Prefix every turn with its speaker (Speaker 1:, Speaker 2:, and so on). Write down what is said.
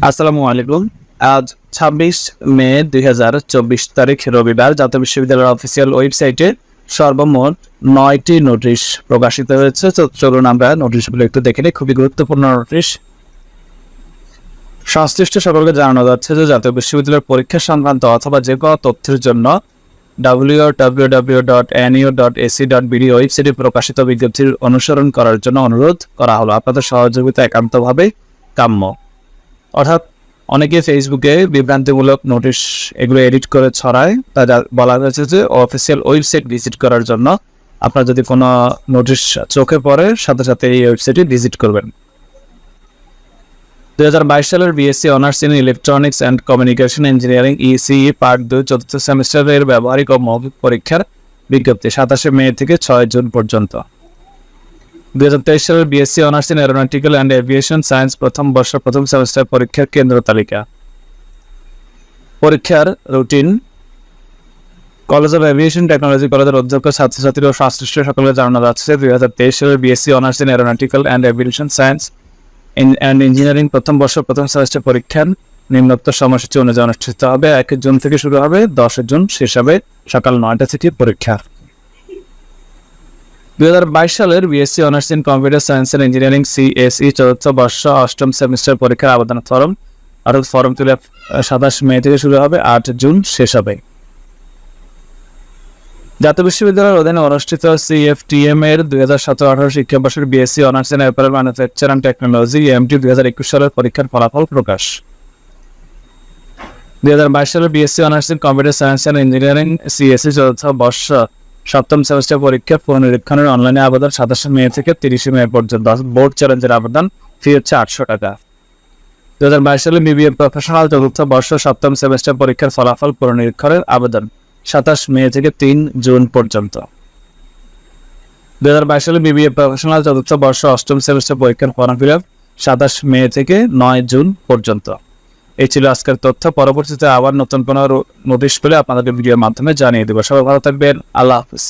Speaker 1: আসসালামু আলাইকুম। আজ ২৬ মে ২০২৪ তারিখ রবিবার জাতীয় বিশ্ববিদ্যালয়ের অফিসিয়াল ওয়েবসাইটে সর্বমোট ৯টি নোটিশ প্রকাশিত হয়েছে। তো চলুন আমরা নোটিশগুলো একটু দেখে নিই। খুবই গুরুত্বপূর্ণ নোটিশ। সংশ্লিষ্ট সকলকে জানানো যাচ্ছে যে জাতীয় বিশ্ববিদ্যালয়ের পরীক্ষা সংক্রান্ত অথবা যে কোনো তথ্যের জন্য www.nu.ac.bd ওয়েবসাইটে প্রকাশিত বিজ্ঞপ্তির অনুসরণ করার জন্য অনুরোধ করা হলো। আপনাদের সহযোগিতা একান্তভাবে কাম্য। অর্থাৎ অনেকে ফেসবুকে বিভ্রান্তিমূলক নোটিশ এগুলো এডিট করে ছড়ায়। তা বলা হয়েছে যে অফিসিয়াল ওয়েবসাইট ভিজিট করার জন্য আপনার যদি কোনো নোটিশ চোখে পড়ে সাথে সাথে এই ওয়েবসাইটে ভিজিট করবেন। 2022 সালের BSc honours in electronics and communication engineering ECE part 2 চতুর্থ সেমিস্টারের ব্যবহারিক ও মৌখিক পরীক্ষার বিজ্ঞপ্তি 27 মে থেকে 6 জুন পর্যন্ত। 2023 সালের BSc honours in aeronautical and aviation science প্রথম বর্ষ প্রথম সেমিস্টার পরীক্ষার কেন্দ্র তালিকা। পরীক্ষার routine. College of aviation technology কলেজের অধ্যক্ষ ছাত্রছাত্রী ও সংশ্লিষ্ট সকলকে জানানো যাচ্ছে 2023 সালের BSc honours in aeronautical and aviation science and engineering প্রথম বর্ষ প্রথম সেমিস্টার পরীক্ষার নিম্নোক্ত সময়সূচি অনুযায়ী অনুষ্ঠিত হবে। 1 জুন থেকে শুরু হবে, 10 জুন শেষ হবে সকাল 9টা থেকে পরীক্ষা। 2022 সালের BSc honours in computer science and engineering CSE চতুর্থ বর্ষ অষ্টম সেমিস্টার পরীক্ষার আবেদন ফর্ম ফিল আপ 27 মে থেকে শুরু হবে, 8 জুন শেষ হবে। জাতীয় বিশ্ববিদ্যালয়ের অধীনে অনুষ্ঠিত সিএফটিএম এর 2017-18 শিক্ষাবর্ষের BSc honours in apparel manufacture and technology MT 2021 সালের পরীক্ষার ফলাফল প্রকাশ। 2022 সালের BSc honours in computer science and engineering CSE চতুর্থ বর্ষ সপ্তম সেমিস্টার পরীক্ষা পুনরীক্ষণের অনলাইনে আবেদন 27 মে থেকে 30 মে পর্যন্ত। বোর্ড চ্যালেঞ্জের আবেদন ফি হচ্ছে 800 টাকা। 2022 সালে বিবিএ প্রফেশনাল চতুর্থ বর্ষ সপ্তম সেমিস্টার পরীক্ষার ফলাফল পুনরীক্ষণের আবেদন 27 মে থেকে 3 জুন পর্যন্ত। 2022 সালে বিবিএ প্রফেশনাল চতুর্থ বর্ষ অষ্টম সেমিস্টার পরীক্ষার ফর্ম ফিল আপ 27 মে থেকে 9 জুন পর্যন্ত। এই ছিল আজকের তথ্য। পরবর্তীতে আবার নতুন কোনো নোটিশ পেলে আপনাদেরকে ভিডিওর মাধ্যমে জানিয়ে দেবো। সবাই ভালো থাকবেন। আল্লাহ হাফিজ।